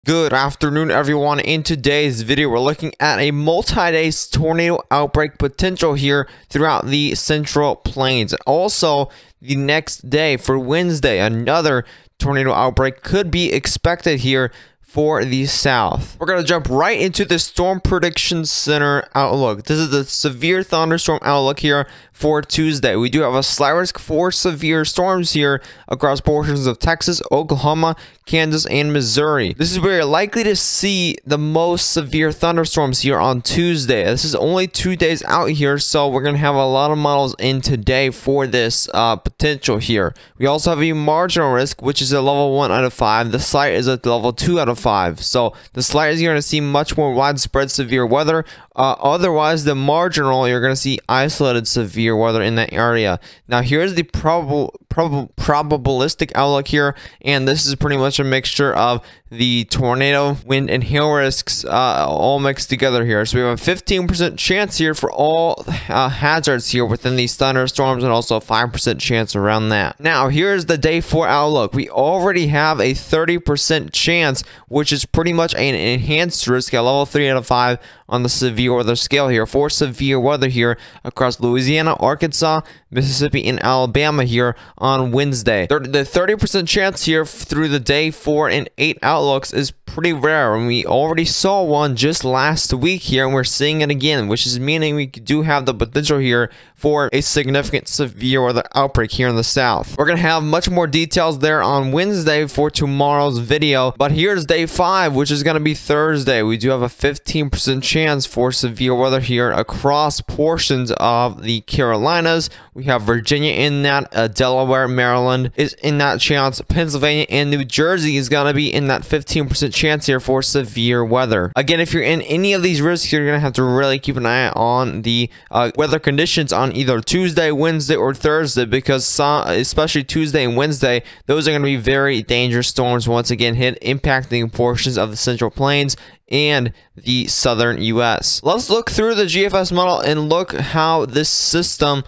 Good afternoon, everyone. In today's video, we're looking at a multi-day tornado outbreak potential here throughout the Central Plains. Also, the next day for Wednesday, another tornado outbreak could be expected here for the south. We're going to jump right into the Storm Prediction Center outlook. This is the severe thunderstorm outlook here for Tuesday. We do have a slight risk for severe storms here across portions of Texas, Oklahoma, Kansas, and Missouri. This is where you're likely to see the most severe thunderstorms here on Tuesday. This is only 2 days out here, so we're going to have a lot of models in today for this potential here. We also have a marginal risk, which is a level 1 out of 5. The slight is a level 2 out of 5. So the slight is you're going to see much more widespread severe weather. Otherwise, the marginal, you're going to see isolated severe weather in that area. Now, here's the probabilistic outlook here, and this is pretty much a mixture of the tornado, wind, and hail risks all mixed together here. So we have a 15% chance here for all hazards here within these thunderstorms, and also a 5% chance around that. Now, here's the day 4 outlook. We already have a 30% chance, which is pretty much an enhanced risk at level 3 out of 5 on the severe weather scale here for severe weather here across Louisiana, Arkansas, Mississippi, and Alabama here on Wednesday. The 30% chance here through the day 4 and 8 outlooks is pretty rare, and we already saw one just last week here, and we're seeing it again, which is meaning we do have the potential here for a significant severe weather outbreak here in the south. We're going to have much more details there on Wednesday for tomorrow's video, but here's day 5, which is going to be Thursday. We do have a 15% chance for severe weather here across portions of the Carolinas. We have Virginia in that, Delaware, Maryland is in that chance, Pennsylvania and New Jersey is going to be in that 15% chance here for severe weather. Again, if you're in any of these risks, you're going to have to really keep an eye on the weather conditions on either Tuesday, Wednesday, or Thursday, because especially Tuesday and Wednesday, those are going to be very dangerous storms once again impacting portions of the Central Plains and the southern U.S. Let's look through the GFS model and look how this system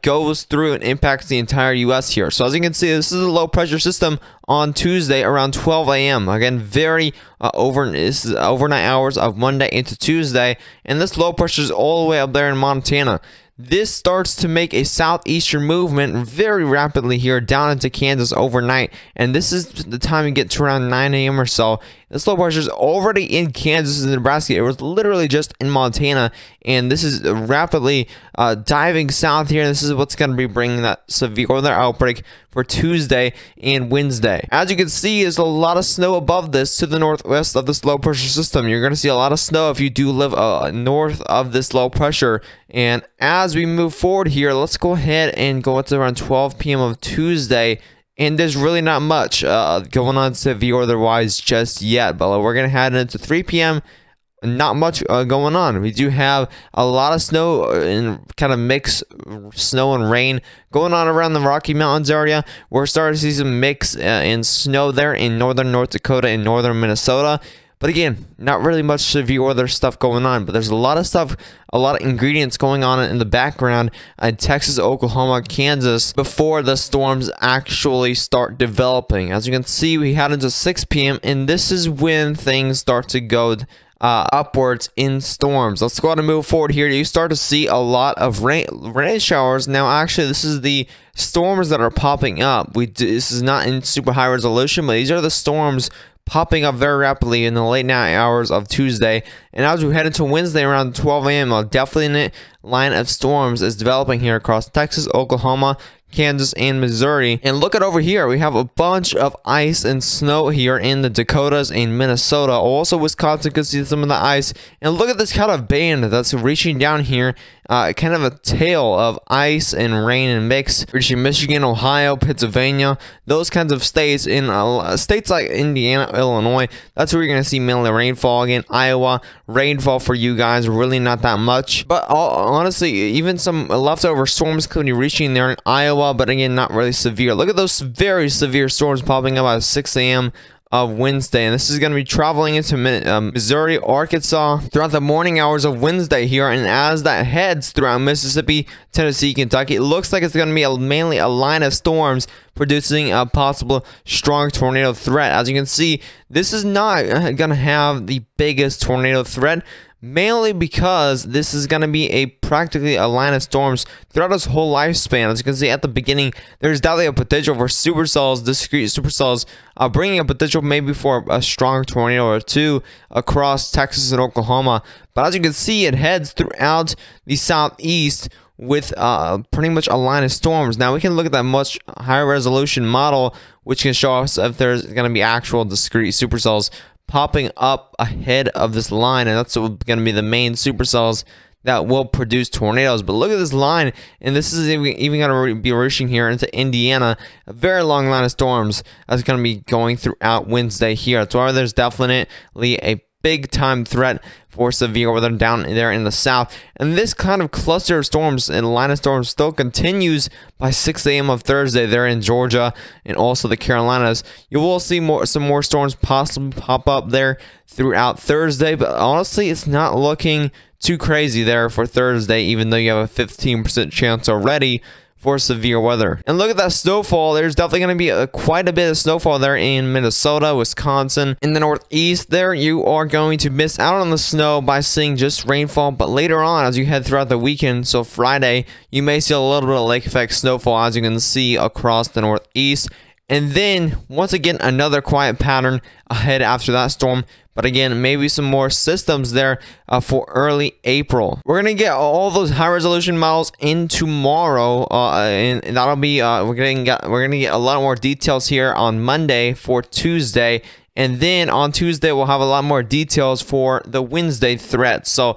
goes through and impacts the entire U.S. here. So as you can see, this is a low pressure system on Tuesday around 12 a.m. Again, very this is overnight hours of Monday into Tuesday, and this low pressure is all the way up there in Montana. This starts to make a southeastern movement very rapidly here down into Kansas overnight, and this is the time you get to around 9 a.m. or so. This low pressure is already in Kansas and Nebraska. It was literally just in Montana, and this is rapidly diving south here. This is what's going to be bringing that severe weather outbreak for Tuesday and Wednesday. As you can see, there's a lot of snow above this to the northwest of this low pressure system. You're going to see a lot of snow if you do live north of this low pressure. And as we move forward here, let's go ahead and go up to around 12 p.m. of Tuesday. And there's really not much going on severe weather-wise just yet, but we're going to head into 3 p.m. Not much going on. We do have a lot of snow and kind of mix snow and rain going on around the Rocky Mountains area. We're starting to see some mix in snow there in northern North Dakota and northern Minnesota. But again, not really much severe weather stuff going on, but there's a lot of stuff, a lot of ingredients going on in the background in Texas, Oklahoma, Kansas before the storms actually start developing. As you can see, we head into 6 p.m. and this is when things start to go upwards in storms. Let's go ahead and move forward here. You start to see a lot of rain showers. Now, actually, this is the storms that are popping up. This is not in super high resolution, but these are the storms popping up very rapidly in the late night hours of Tuesday. And as we head into Wednesday around 12 a.m., a definite line of storms is developing here across Texas, Oklahoma, Kansas, and Missouri. And look at over here, we have a bunch of ice and snow here in the Dakotas and Minnesota. Also, Wisconsin could see some of the ice. And look at this kind of band that's reaching down here, kind of a tail of ice and rain and mix, reaching Michigan, Ohio, Pennsylvania, those kinds of states. In states like Indiana, Illinois, that's where you're going to see mainly rainfall. Again, Iowa, rainfall for you guys, really not that much. But honestly, even some leftover storms could be reaching there in Iowa, but again, not really severe. Look at those very severe storms popping up at 6 a.m. of Wednesday, and this is going to be traveling into Missouri, Arkansas throughout the morning hours of Wednesday here. And as that heads throughout Mississippi, Tennessee, Kentucky, it looks like it's going to be mainly a line of storms producing a possible strong tornado threat. As you can see, this is not going to have the biggest tornado threat, mainly because this is going to be practically a line of storms throughout its whole lifespan. As you can see at the beginning, there's definitely a potential for supercells, discrete supercells, bringing a potential maybe for a strong tornado or two across Texas and Oklahoma. But as you can see, it heads throughout the southeast with pretty much a line of storms. Now we can look at that much higher resolution model, which can show us if there's going to be actual discrete supercells popping up ahead of this line, and that's going to be the main supercells that will produce tornadoes. But look at this line, and this is even going to be reaching here into Indiana. A very long line of storms that's going to be going throughout Wednesday here. That's why there's definitely a big time threat for severe weather down there in the south. And this kind of cluster of storms and line of storms still continues by 6 a.m. of Thursday there in Georgia and also the Carolinas. You will see some more storms possibly pop up there throughout Thursday, but honestly, it's not looking too crazy there for Thursday, even though you have a 15% chance already for severe weather. And look at that snowfall. There's definitely going to be quite a bit of snowfall there in Minnesota, Wisconsin. In the northeast there, you are going to miss out on the snow by seeing just rainfall. But later on, as you head throughout the weekend, so Friday, you may see a little bit of lake effect snowfall, as you can see across the northeast. And then, once again, another quiet pattern ahead after that storm. But again, maybe some more systems there for early April. We're going to get all those high resolution models in tomorrow. And that'll be, we're going to get a lot more details here on Monday for Tuesday. And then on Tuesday, we'll have a lot more details for the Wednesday threat. So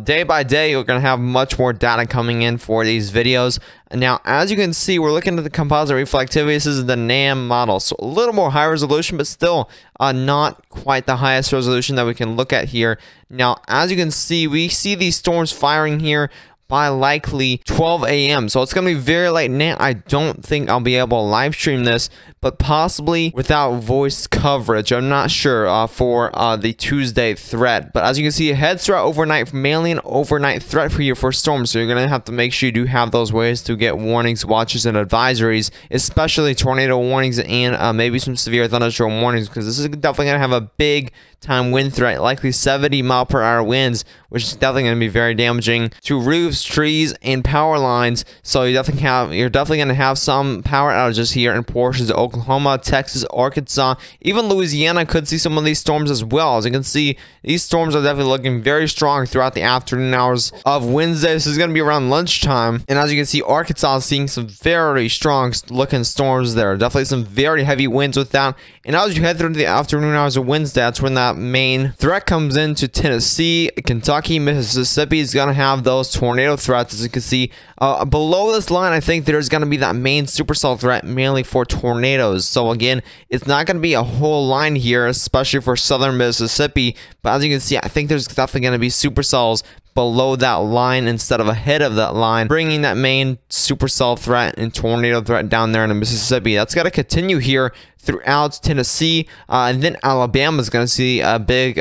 day by day, you're going to have much more data coming in for these videos. Now, as you can see, we're looking at the composite reflectivity. This is the NAM model. So a little more high resolution, but still not quite the highest resolution that we can look at here. Now, as you can see, we see these storms firing here by likely 12 a.m. So it's going to be very late now. I don't think I'll be able to live stream this, but possibly without voice coverage. I'm not sure for the Tuesday threat. But as you can see, it heads throughout overnight, mainly an overnight threat for you for storms. So you're going to have to make sure you do have those ways to get warnings, watches, and advisories, especially tornado warnings and maybe some severe thunderstorm warnings, because this is definitely going to have a big time wind threat, likely 70-mile-per-hour winds, which is definitely going to be very damaging to roofs, trees, and power lines. So you're definitely going to have some power outages here in portions of Oklahoma, Texas, Arkansas, even Louisiana could see some of these storms as well. As you can see, these storms are definitely looking very strong throughout the afternoon hours of Wednesday. This is going to be around lunchtime, and as you can see, Arkansas is seeing some very strong looking storms there. Definitely some very heavy winds with that. And as you head through the afternoon hours of Wednesday, that's when that main threat comes into Tennessee, Kentucky, Mississippi is going to have those tornado threats. As you can see below this line, I think there's going to be that main supercell threat mainly for tornadoes. So again, it's not going to be a whole line here, especially for southern Mississippi. But as you can see, I think there's definitely going to be supercells below that line instead of ahead of that line, bringing that main supercell threat and tornado threat down there in Mississippi. That's got to continue here throughout Tennessee, and then Alabama is going to see a big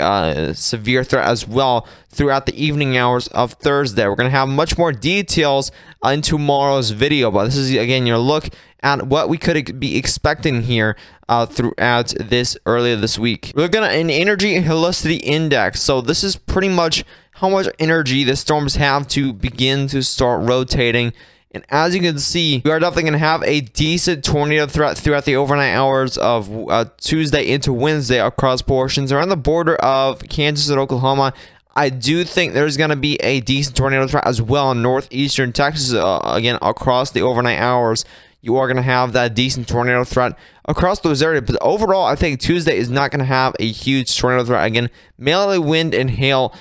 severe threat as well throughout the evening hours of Thursday. We're going to have much more details in tomorrow's video, but this is again your look at what we could be expecting here throughout this earlier this week. We're looking at an energy helicity index. So this is pretty much how much energy the storms have to begin to start rotating. And as you can see, we are definitely going to have a decent tornado threat throughout the overnight hours of Tuesday into Wednesday across portions around the border of Kansas and Oklahoma. I do think there's going to be a decent tornado threat as well in northeastern Texas, again, across the overnight hours. You are going to have that decent tornado threat across those areas. But overall, I think Tuesday is not going to have a huge tornado threat. Again, mainly wind and hail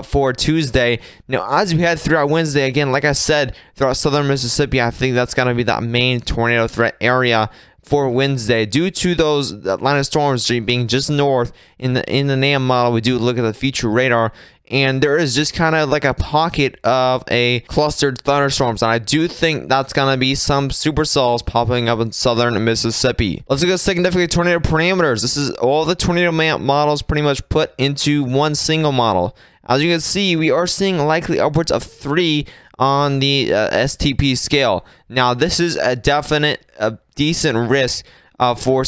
for Tuesday. Now, as we head throughout Wednesday, again, like I said, throughout southern Mississippi, I think that's going to be that main tornado threat area for Wednesday due to those line of storms being just north in the NAM model. We do look at the future radar, and there is just kind of like a pocket of a clustered thunderstorms, and I do think that's gonna be some supercells popping up in southern Mississippi. Let's look at significant tornado parameters. This is all the tornado models pretty much put into one single model. As you can see, we are seeing likely upwards of 3 on the STP scale. Now, this is a definite, decent risk for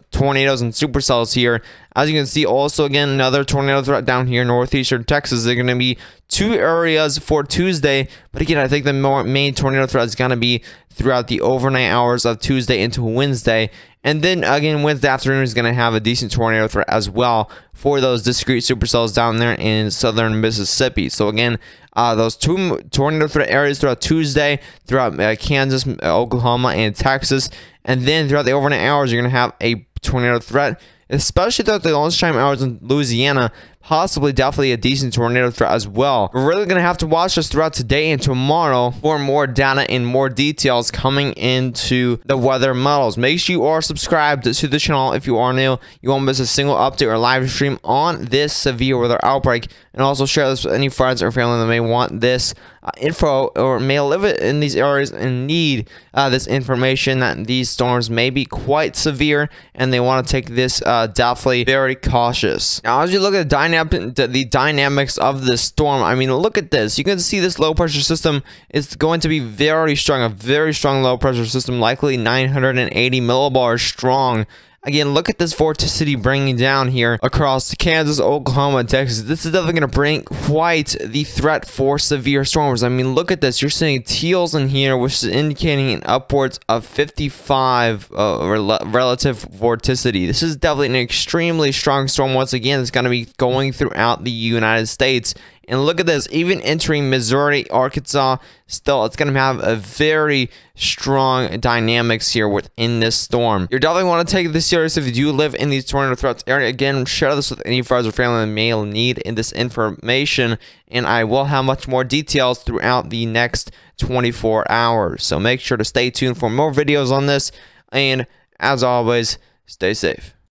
tornadoes and supercells here. As you can see, also again, another tornado threat down here in northeastern Texas. They're going to be 2 areas for Tuesday, but again, I think the main tornado threat is going to be throughout the overnight hours of Tuesday into Wednesday. And then again, Wednesday afternoon is going to have a decent tornado threat as well for those discrete supercells down there in southern Mississippi. So again, those 2 tornado threat areas throughout Tuesday, throughout Kansas, Oklahoma, and Texas. And then throughout the overnight hours, you're going to have a tornado threat, especially throughout the lunchtime hours in Louisiana. Possibly, definitely a decent tornado threat as well. We're really going to have to watch this throughout today and tomorrow for more data and more details coming into the weather models. Make sure you are subscribed to the channel if you are new. You won't miss a single update or live stream on this severe weather outbreak. And also share this with any friends or family that may want this info or may live in these areas and need this information that these storms may be quite severe and they want to take this definitely very cautious. Now, as you look at the dynamics of this storm, I mean, look at this. You can see this low pressure system is going to be very strong, a very strong low pressure system, likely 980 millibars strong. Again, look at this vorticity bringing down here across Kansas, Oklahoma, and Texas. This is definitely going to bring quite the threat for severe storms. I mean, look at this. You're seeing teals in here, which is indicating an upwards of 55 relative vorticity. This is definitely an extremely strong storm. Once again, it's going to be going throughout the United States. And look at this, even entering Missouri, Arkansas, still it's going to have a very strong dynamics here within this storm. You definitely want to take this serious if you do live in these tornado threats area. Again, share this with any friends or family that may need in this information, and I will have much more details throughout the next 24 hours. So make sure to stay tuned for more videos on this, and as always, stay safe.